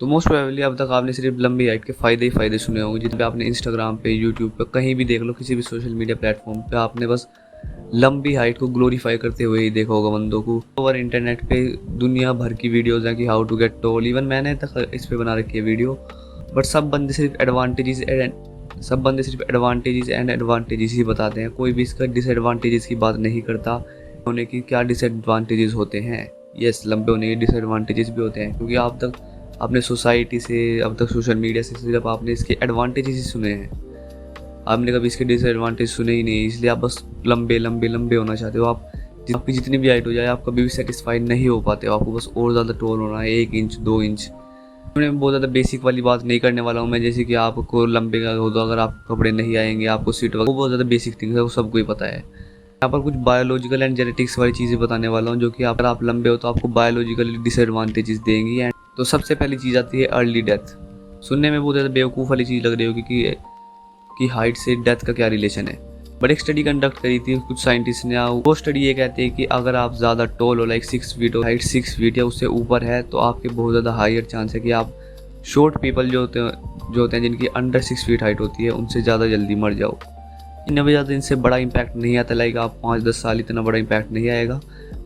तो most probably अब तक आपने सिर्फ लंबी हाइट के फ़ायदे ही फ़ायदे सुने होंगे, जिन पे आपने इंस्टाग्राम पे, यूट्यूब पे, कहीं भी देख लो, किसी भी सोशल मीडिया प्लेटफॉर्म पे आपने बस लंबी हाइट को ग्लोरीफाई करते हुए ही देखा होगा बंदों को। और इंटरनेट पे दुनिया भर की वीडियोज़ हैं कि how to get tall, even मैंने तक इस पे बना रखी है वीडियो। बट सब बंदे सिर्फ एडवांटेजेस एंड एडवांटेजेस ही बताते हैं, कोई भी इसका डिसएडवांटेजेस की बात नहीं करता होने की क्या डिसएडवांटेजेस होते हैं। यस, लंबे होने के डिसएडवांटेजेस भी होते हैं, क्योंकि आप तक आपने सोसाइटी से, अब तक सोशल मीडिया से सिर्फ आपने इसके एडवांटेजेस ही सुने हैं, आपने कभी इसके डिसएडवांटेज सुने ही नहीं। इसलिए आप बस लंबे लंबे लंबे होना चाहते हो। आपकी जितनी भी हाइट हो जाए आप कभी भी सेटिस्फाइड नहीं हो पाते हो, आपको बस और ज़्यादा टॉल होना है, 1 इंच 2 इंच। मैं बहुत ज़्यादा बेसिक वाली बात नहीं करने वाला हूँ मैं, जैसे कि आपको लंबे का हो तो अगर आप कपड़े नहीं आएंगे, आपको सीट वगैरह, वो बहुत ज़्यादा बेसिक थिंग्स है, वो सबको ही पता है। यहाँ पर कुछ बायोलॉजिकल एंड जेनेटिक्स वाली चीज़ें बताने वाला हूँ, जो कि अगर आप लंबे हो तो आपको बायोलॉजिकली डिसएडवांटेजेस देंगी। एंड तो सबसे पहली चीज़ आती है अर्ली डेथ। सुनने में बहुत ज़्यादा बेवकूफ़ वाली चीज़ लग रही होगी कि हाइट से डेथ का क्या रिलेशन है, बट एक स्टडी कंडक्ट करी थी कुछ साइंटिस्ट ने। वो स्टडी ये कहती है कि अगर आप ज़्यादा टॉल हो, लाइक 6 फीट हो, हाइट 6 फीट या उससे ऊपर है, तो आपके बहुत ज़्यादा हायर चांस है कि आप शॉर्ट पीपल जो होते हैं जिनकी अंडर 6 फीट हाइट होती है, उनसे ज़्यादा जल्दी मर जाओ। इनमें ज़्यादा इनसे बड़ा इम्पैक्ट नहीं आता, लाइक आप 5-10 साल इतना बड़ा इम्पैक्ट नहीं आएगा,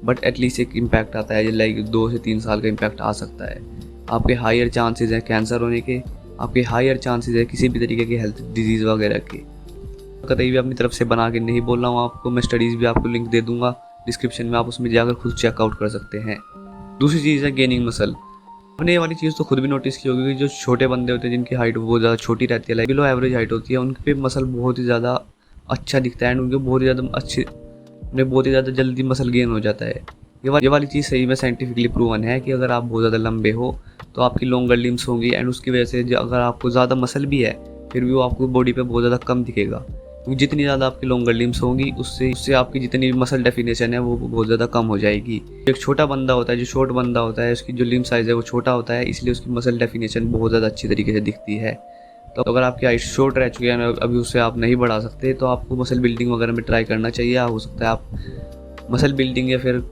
बट एटलीस्ट एक इम्पैक्ट आता है, लाइक 2 से 3 साल का इम्पैक्ट आ सकता है। आपके हायर चांसेस हैं कैंसर होने के, आपके हायर चांसेस है किसी भी तरीके के हेल्थ डिजीज़ वगैरह के। कतई भी अपनी तरफ से बना के नहीं बोल रहा हूँ आपको, मैं स्टडीज़ भी आपको लिंक दे दूंगा डिस्क्रिप्शन में, आप उसमें जाकर खुद चेकआउट कर सकते हैं। दूसरी चीज़ है गेनिंग मसल। आपने ये वाली चीज़ तो खुद भी नोटिस की होगी कि जो छोटे बंदे होते हैं जिनकी हाइट बहुत ज़्यादा छोटी रहती है, लाइक बिलो एवरेज हाइट होती है, उनके पे मसल बहुत ही ज़्यादा अच्छा दिखता है एंड उनके बहुत ही ज़्यादा जल्दी मसल गेन हो जाता है। ये वाली चीज़ सही में साइंटिफिकली प्रूवन है कि अगर आप बहुत ज़्यादा लंबे हो तो आपकी लॉन्गर लिम्स होंगी, एंड उसकी वजह से अगर आपको ज़्यादा मसल भी है फिर भी वो आपको बॉडी पे बहुत ज़्यादा कम दिखेगा, क्योंकि जितनी ज़्यादा आपकी लॉन्गर लिम्स होंगी उससे आपकी जितनी भी मसल डेफिनेशन है वो बहुत ज़्यादा कम हो जाएगी। एक छोटा बंदा होता है, जो शॉर्ट बंदा होता है, उसकी जो लिम्ब साइज़ है वो छोटा होता है, इसलिए उसकी मसल डेफिनेशन बहुत ज़्यादा अच्छी तरीके से दिखती है। तो अगर आपकी हाइट शॉर्ट रह चुकी है, अभी उससे आप नहीं बढ़ा सकते, तो आपको मसल बिल्डिंग वगैरह में ट्राई करना चाहिए। हो सकता है आप मसल बिल्डिंग या फिर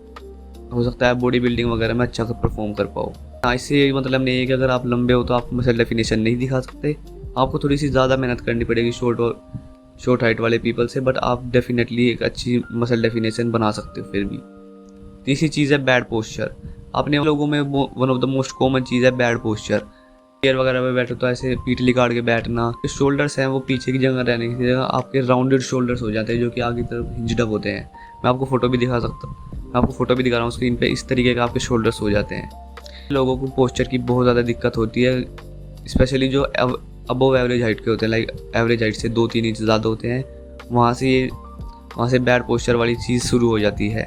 हो सकता है बॉडी बिल्डिंग वगैरह में अच्छा परफॉर्म कर पाओ। इससे मतलब नहीं है कि अगर आप लंबे हो तो आप मसल डेफिनेशन नहीं दिखा सकते, आपको थोड़ी सी ज़्यादा मेहनत करनी पड़ेगी शॉर्ट हाइट वाले पीपल से, बट आप डेफिनेटली एक अच्छी मसल डेफिनेशन बना सकते हो फिर भी। तीसरी चीज़ है बैड पोस्चर। अपने लोगों में one of the most common चीज़ है बैड पोस्चर। चेयर वगैरह पे बैठो तो ऐसे पीठ लिकाड़ के बैठना, शोल्डर्स हैं वो पीछे की जगह रहने की जगह आपके राउंडेड शोल्डर्स हो जाते हैं, जो कि आगे की तरफ हिंज्ड अप होते हैं। मैं आपको फोटो भी दिखा रहा हूँ स्क्रीन पे, इस तरीके का आपके शोल्डर्स हो जाते हैं। लोगों को पोस्चर की बहुत ज़्यादा दिक्कत होती है, स्पेशली जो अबव एवरेज हाइट के होते हैं, लाइक एवरेज हाइट से 2-3 इंच ज़्यादा होते हैं, वहाँ से बैड पोस्चर वाली चीज़ शुरू हो जाती है।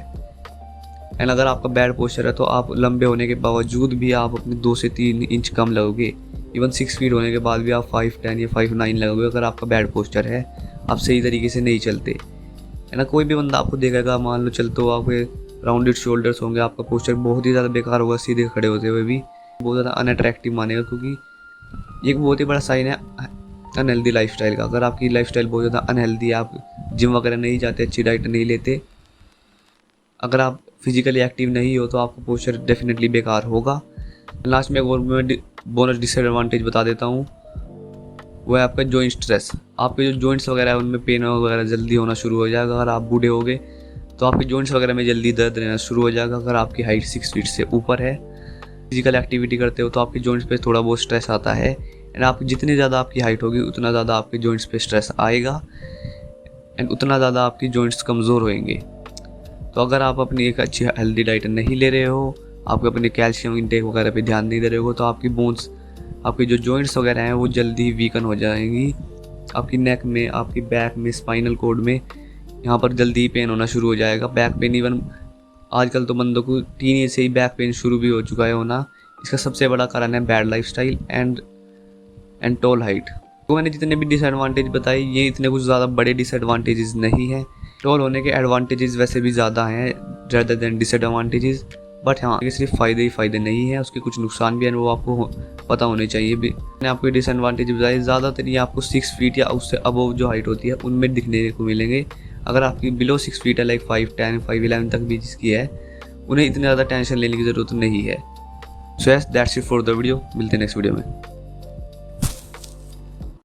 एंड अगर आपका बैड पोस्चर है तो आप लंबे होने के बावजूद भी आप अपने 2 से 3 इंच कम लगोगे। इवन 6 फीट होने के बाद भी आप 5'10" या 5'9" लगोगे अगर आपका बैड पोस्चर है, आप सही तरीके से नहीं चलते है ना। कोई भी बंदा आपको देखेगा, मान लो चलते हो, आपके राउंडेड शोल्डर्स होंगे, आपका पोस्चर बहुत ही ज़्यादा बेकार होगा, सीधे खड़े होते हुए भी बहुत ज़्यादा अनअट्रैक्टिव मानेगा, क्योंकि ये एक बहुत ही बड़ा साइन है अनहेल्दी लाइफस्टाइल का। अगर आपकी लाइफस्टाइल बहुत ज़्यादा अनहेल्दी है, आप जिम वगैरह नहीं जाते, अच्छी डाइट नहीं लेते, अगर आप फिजिकली एक्टिव नहीं हो, तो आपका पोस्चर डेफिनेटली बेकार होगा। लास्ट में एक और मैं बोनस डिसएडवांटेज बता देता हूँ, वो है आपका जॉइंट स्ट्रेस। आपके जो जॉइंट्स वगैरह है उनमें पेन वगैरह जल्दी होना शुरू हो जाएगा। अगर आप बूढ़े हो गए तो आपके जॉइंट्स वगैरह में जल्दी दर्द रहना शुरू हो जाएगा। अगर आपकी हाइट 6 फीट से ऊपर है, फिजिकल एक्टिविटी करते हो, तो आपके जॉइंट्स पे थोड़ा बहुत स्ट्रेस आता है, एंड आप जितनी ज़्यादा आपकी हाइट होगी उतना ज़्यादा आपके जॉइंट्स पे स्ट्रेस आएगा, एंड उतना ज़्यादा आपकी जॉइंट्स कमज़ोर होंगे। तो अगर आप अपनी एक अच्छी हेल्दी डाइट नहीं ले रहे हो, आप अपने कैल्शियम इंटेक वगैरह पे ध्यान नहीं दे रहे हो, तो आपकी बोन्स, आपके जो जॉइंट्स वगैरह हैं वो जल्दी वीकन हो जाएंगी। आपकी नेक में, आपकी बैक में, स्पाइनल कॉर्ड में, यहाँ पर जल्दी पेन होना शुरू हो जाएगा। बैक पेन, इवन आजकल तो बंदों को टीन एज से ही बैक पेन शुरू भी हो चुका है होना। इसका सबसे बड़ा कारण है bad lifestyle and tall height. तो मैंने जितने भी डिसएडवांटेज बताए, ये इतने कुछ ज़्यादा बड़े डिसएडवांटेजेस नहीं हैं। टॉल होने के एडवांटेजेस वैसे भी ज़्यादा हैं रेदर देन डिसएडवांटेजेस, बट हाँ, ये सिर्फ फ़ायदे ही फ़ायदे नहीं हैं, उसके कुछ नुकसान भी हैं, वो आपको पता होने चाहिए भी। मैंने आपको डिसएडवांटेज बताए, ज़्यादातर ये आपको 6 फीट या उससे अबव जो हाइट होती है उनमें दिखने को मिलेंगे। अगर आपकी बिलो 6 फीट है, लाइक 5'10", 5'11" तक भी जिसकी है, उन्हें इतनी ज़्यादा टेंशन लेने की ज़रूरत नहीं है। So yes that's it for the video, मिलते हैं नेक्स्ट वीडियो में।